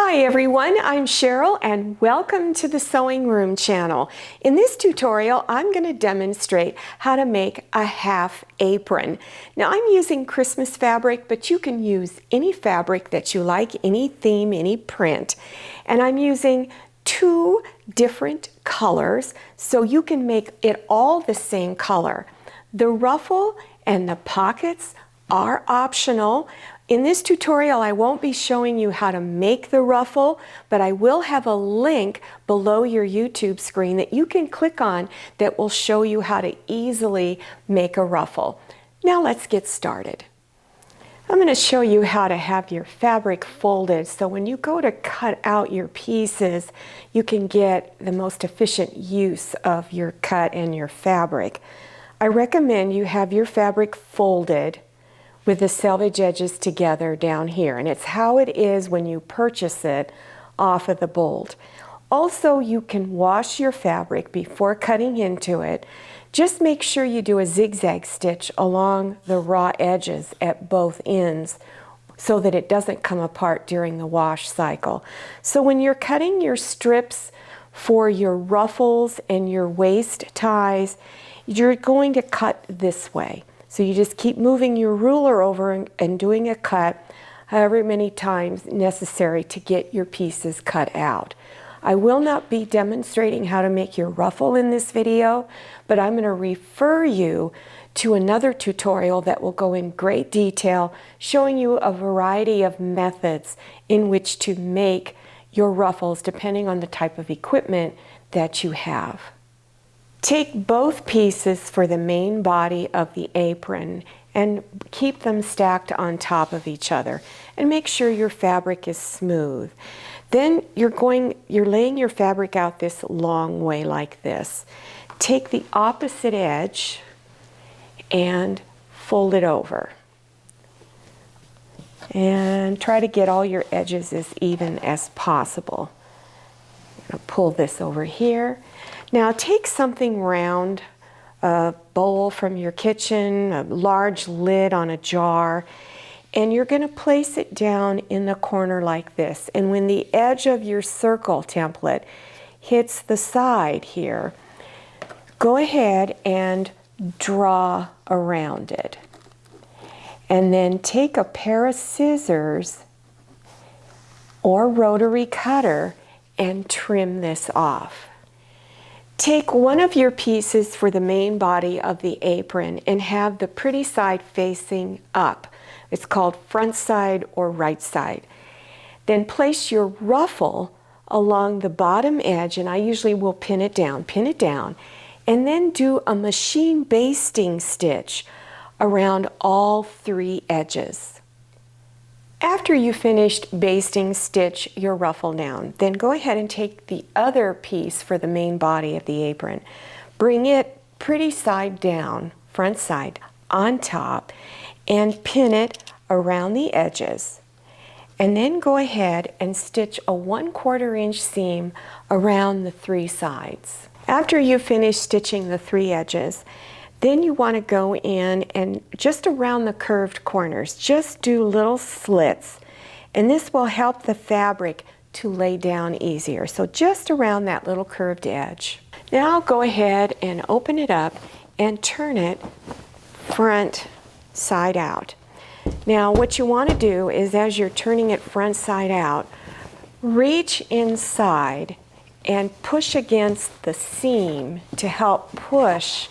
Hi everyone, I'm Cheryl and welcome to the Sewing Room channel. In this tutorial, I'm going to demonstrate how to make a half apron. Now I'm using Christmas fabric, but you can use any fabric that you like, any theme, any print. And I'm using two different colors so you can make it all the same color. The ruffle and the pockets are optional. In this tutorial, I won't be showing you how to make the ruffle, but I will have a link below your YouTube screen that you can click on that will show you how to easily make a ruffle. Now let's get started. I'm going to show you how to have your fabric folded so when you go to cut out your pieces, you can get the most efficient use of your cut and your fabric. I recommend you have your fabric folded with the selvage edges together down here, and it's how it is when you purchase it off of the bolt. Also, you can wash your fabric before cutting into it. Just make sure you do a zigzag stitch along the raw edges at both ends so that it doesn't come apart during the wash cycle. So when you're cutting your strips for your ruffles and your waist ties, you're going to cut this way. So you just keep moving your ruler over and doing a cut however many times necessary to get your pieces cut out. I will not be demonstrating how to make your ruffle in this video, but I'm going to refer you to another tutorial that will go in great detail showing you a variety of methods in which to make your ruffles depending on the type of equipment that you have. Take both pieces for the main body of the apron and keep them stacked on top of each other and make sure your fabric is smooth. Then you're laying your fabric out this long way like this. Take the opposite edge and fold it over. And try to get all your edges as even as possible. I'm going to pull this over here. Now take something round, a bowl from your kitchen, a large lid on a jar, and you're going to place it down in the corner like this. And when the edge of your circle template hits the side here, go ahead and draw around it. And then take a pair of scissors or rotary cutter and trim this off. Take one of your pieces for the main body of the apron and have the pretty side facing up. It's called front side or right side. Then place your ruffle along the bottom edge, and I usually will pin it down, and then do a machine basting stitch around all three edges. After you finished basting stitch your ruffle down, then go ahead and take the other piece for the main body of the apron. Bring it pretty side down, front side, on top, and pin it around the edges. And then go ahead and stitch a 1/4 inch seam around the three sides. After you finish stitching the three edges, then you want to go in and just around the curved corners, just do little slits. And this will help the fabric to lay down easier. So just around that little curved edge. Now go ahead and open it up and turn it front side out. Now what you want to do is as you're turning it front side out, reach inside and push against the seam to help push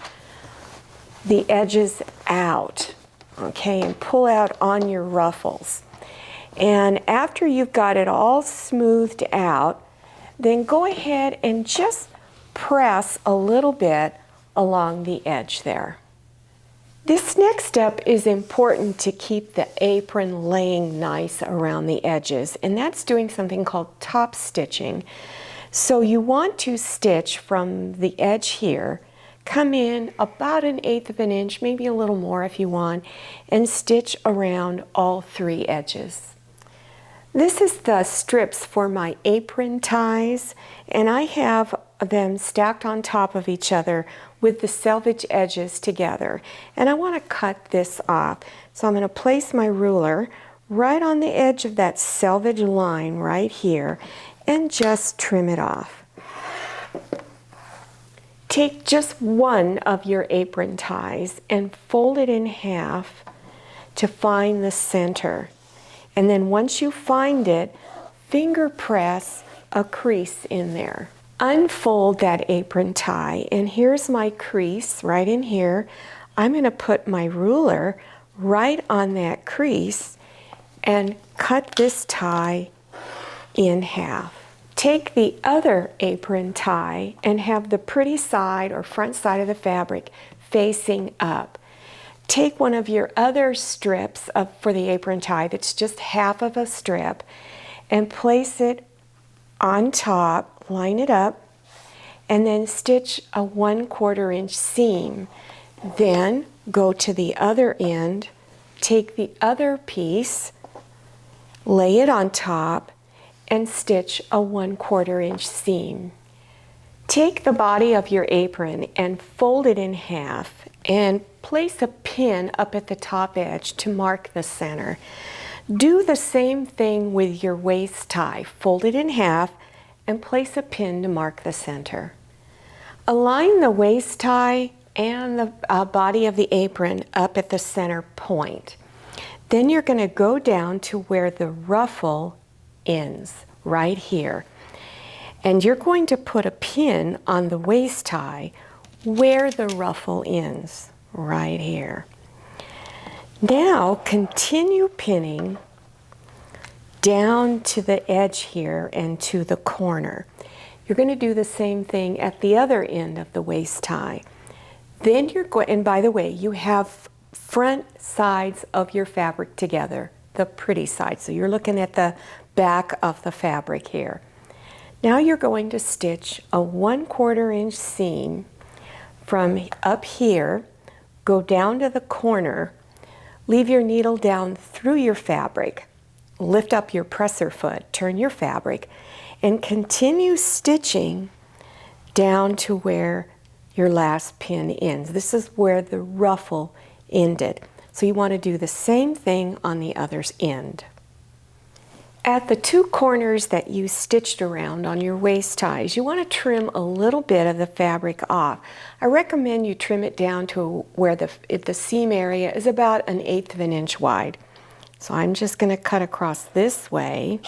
the edges out, okay, and pull out on your ruffles. And after you've got it all smoothed out, then go ahead and just press a little bit along the edge there. This next step is important to keep the apron laying nice around the edges, and that's doing something called top stitching. So you want to stitch from the edge here, come in about 1/8 of an inch, maybe a little more if you want, and stitch around all three edges. This is the strips for my apron ties, and I have them stacked on top of each other with the selvage edges together. And I want to cut this off. So I'm going to place my ruler right on the edge of that selvage line right here and just trim it off. Take just one of your apron ties and fold it in half to find the center. And then once you find it, finger press a crease in there. Unfold that apron tie, and here's my crease right in here. I'm going to put my ruler right on that crease and cut this tie in half. Take the other apron tie and have the pretty side or front side of the fabric facing up. Take one of your other strips for the apron tie that's just half of a strip and place it on top, line it up, and then stitch a 1/4 inch seam. Then go to the other end, take the other piece, lay it on top, and stitch a 1/4 inch seam. Take the body of your apron and fold it in half and place a pin up at the top edge to mark the center. Do the same thing with your waist tie. Fold it in half and place a pin to mark the center. Align the waist tie and the body of the apron up at the center point. Then you're going to go down to where the ruffle ends, right here. And you're going to put a pin on the waist tie where the ruffle ends, right here. Now continue pinning down to the edge here and to the corner. You're going to do the same thing at the other end of the waist tie. Then you're going, and by the way, you have front sides of your fabric together, the pretty side. So you're looking at the back of the fabric here. Now you're going to stitch a 1/4 inch seam from up here, go down to the corner, leave your needle down through your fabric, lift up your presser foot, turn your fabric, and continue stitching down to where your last pin ends. This is where the ruffle ended. So you want to do the same thing on the other end. At the two corners that you stitched around on your waist ties, you want to trim a little bit of the fabric off. I recommend you trim it down to where the seam area is about 1/8 of an inch wide. So I'm just going to cut across this way.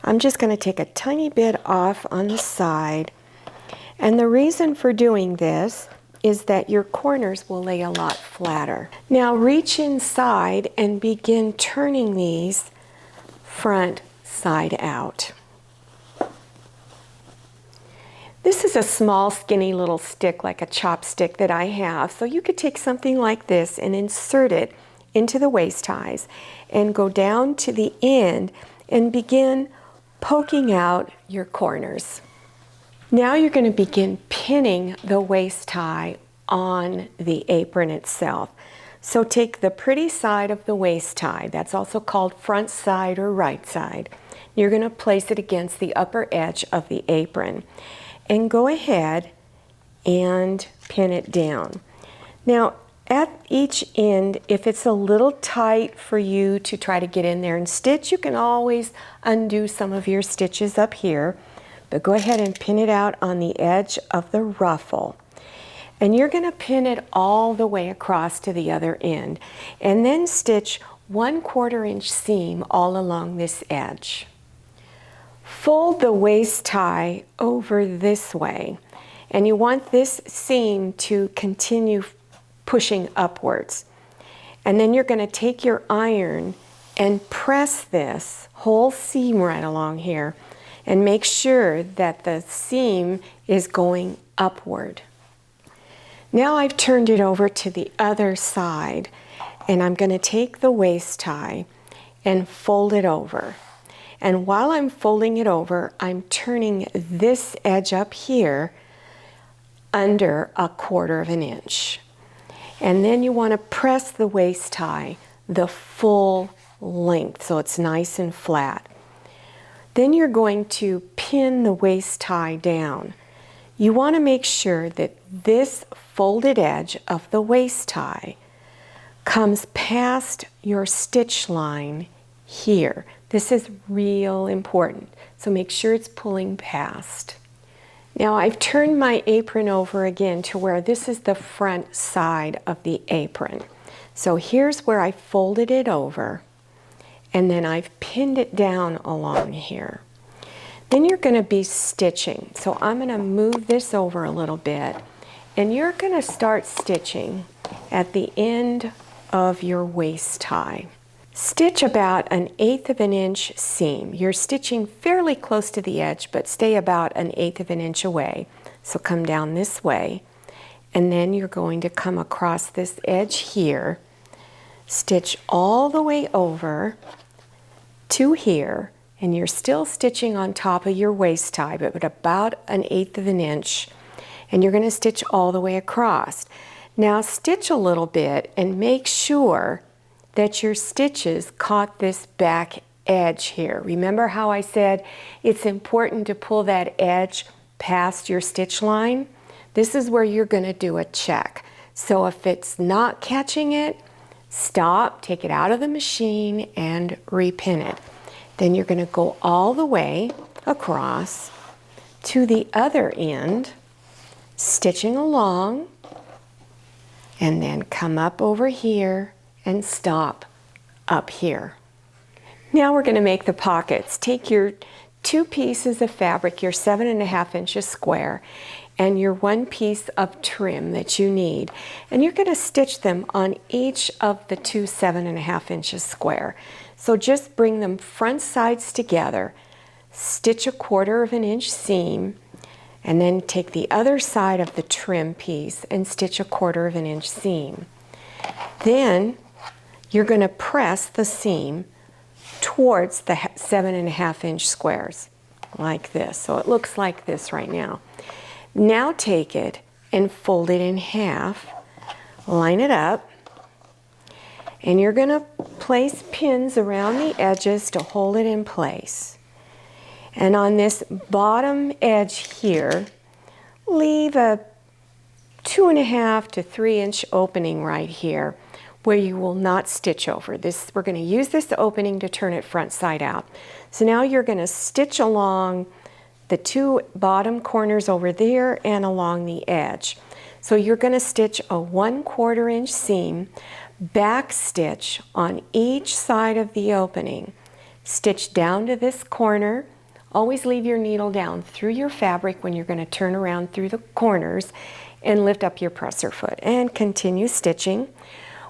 I'm just going to take a tiny bit off on the side. And the reason for doing this is that your corners will lay a lot flatter. Now reach inside and begin turning these front side out. This is a small skinny little stick like a chopstick that I have, so you could take something like this and insert it into the waist ties and go down to the end and begin poking out your corners. Now you're going to begin pinning the waist tie on the apron itself. So take the pretty side of the waist tie, that's also called front side or right side. You're going to place it against the upper edge of the apron and go ahead and pin it down. Now at each end, if it's a little tight for you to try to get in there and stitch, you can always undo some of your stitches up here, but go ahead and pin it out on the edge of the ruffle. And you're going to pin it all the way across to the other end and then stitch 1/4 inch seam all along this edge. Fold the waist tie over this way, and you want this seam to continue pushing upwards. And then you're going to take your iron and press this whole seam right along here and make sure that the seam is going upward. Now I've turned it over to the other side, and I'm going to take the waist tie and fold it over. And while I'm folding it over, I'm turning this edge up here under 1/4 of an inch. And then you want to press the waist tie the full length so it's nice and flat. Then you're going to pin the waist tie down. You want to make sure that this folded edge of the waist tie comes past your stitch line here. This is real important, so make sure it's pulling past. Now I've turned my apron over again to where this is the front side of the apron. So here's where I folded it over, and then I've pinned it down along here. Then you're going to be stitching. So I'm going to move this over a little bit, and you're going to start stitching at the end of your waist tie. Stitch about 1/8 of an inch seam. You're stitching fairly close to the edge, but stay about 1/8 of an inch away. So come down this way, and then you're going to come across this edge here, stitch all the way over to here, and you're still stitching on top of your waist tie, but at about 1/8 of an inch, and you're going to stitch all the way across. Now stitch a little bit and make sure that your stitches caught this back edge here. Remember how I said it's important to pull that edge past your stitch line? This is where you're going to do a check. So if it's not catching it, stop, take it out of the machine, and repin it. Then you're going to go all the way across to the other end, stitching along, and then come up over here and stop up here. Now we're going to make the pockets. Take your 2 pieces of fabric, your 7.5 inches square, and your 1 piece of trim that you need, and you're going to stitch them on each of the 2 7.5 inches square. So just bring them front sides together, stitch 1/4 of an inch seam, and then take the other side of the trim piece and stitch 1/4 of an inch seam. Then you're going to press the seam towards the 7.5 inch squares like this. So it looks like this right now. Now take it and fold it in half, line it up, and you're going to place pins around the edges to hold it in place. And on this bottom edge here, leave a 2.5 to 3 inch opening right here where you will not stitch over. We're going to use this opening to turn it front side out. So now you're going to stitch along the 2 bottom corners over there and along the edge. So you're going to stitch a 1/4 inch seam, back stitch on each side of the opening. Stitch down to this corner. Always leave your needle down through your fabric when you're going to turn around through the corners, and lift up your presser foot and continue stitching.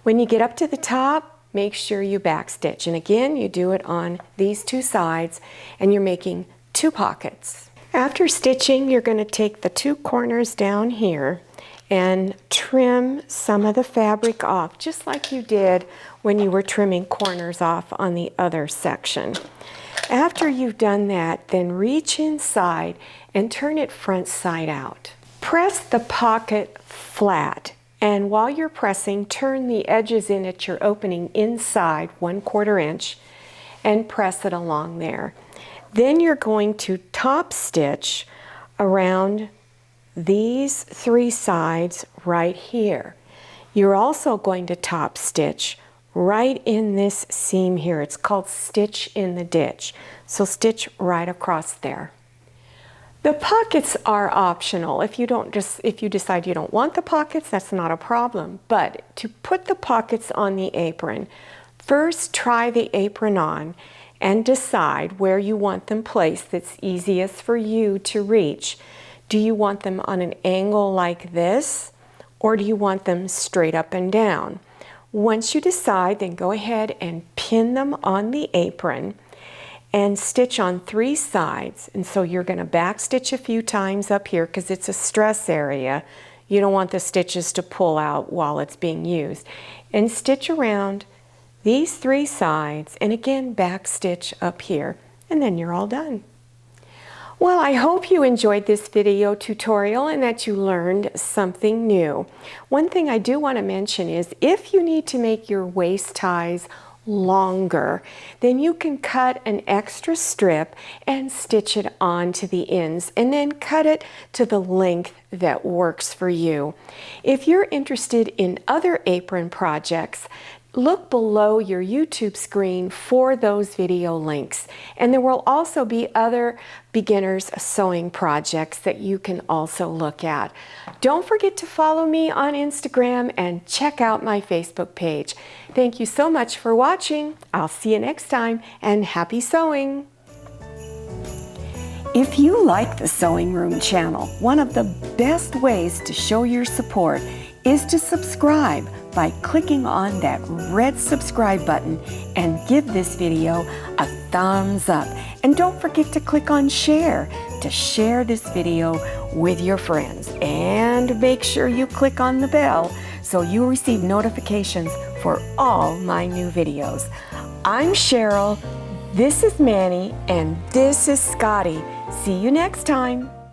When you get up to the top, make sure you back stitch. And again, you do it on these 2 sides, and you're making 2 pockets. After stitching, you're going to take the 2 corners down here and trim some of the fabric off, just like you did when you were trimming corners off on the other section. After you've done that, then reach inside and turn it front side out. Press the pocket flat, and while you're pressing, turn the edges in at your opening inside 1/4 inch and press it along there. Then you're going to top stitch around these 3 sides right here. You're also going to top stitch right in this seam here. It's called stitch in the ditch. So stitch right across there. The pockets are optional. If you decide you don't want the pockets, that's not a problem. But to put the pockets on the apron, first try the apron on and decide where you want them placed that's easiest for you to reach. Do you want them on an angle like this, or do you want them straight up and down? Once you decide, then go ahead and pin them on the apron and stitch on 3 sides. And so you're going to back stitch a few times up here because it's a stress area. You don't want the stitches to pull out while it's being used. And stitch around these 3 sides, and again back stitch up here, and then you're all done. Well, I hope you enjoyed this video tutorial and that you learned something new. One thing I do want to mention is if you need to make your waist ties longer, then you can cut an extra strip and stitch it onto the ends, and then cut it to the length that works for you. If you're interested in other apron projects, Look below your YouTube screen for those video links. And there will also be other beginners sewing projects that you can also look at. Don't forget to follow me on Instagram and check out my Facebook page. Thank you so much for watching. I'll see you next time, and happy sewing! If you like the Sewing Room channel, one of the best ways to show your support is to subscribe by clicking on that red subscribe button and give this video a thumbs up. And don't forget to click on share to share this video with your friends. And make sure you click on the bell so you receive notifications for all my new videos. I'm Cheryl, this is Manny, and this is Scotty. See you next time.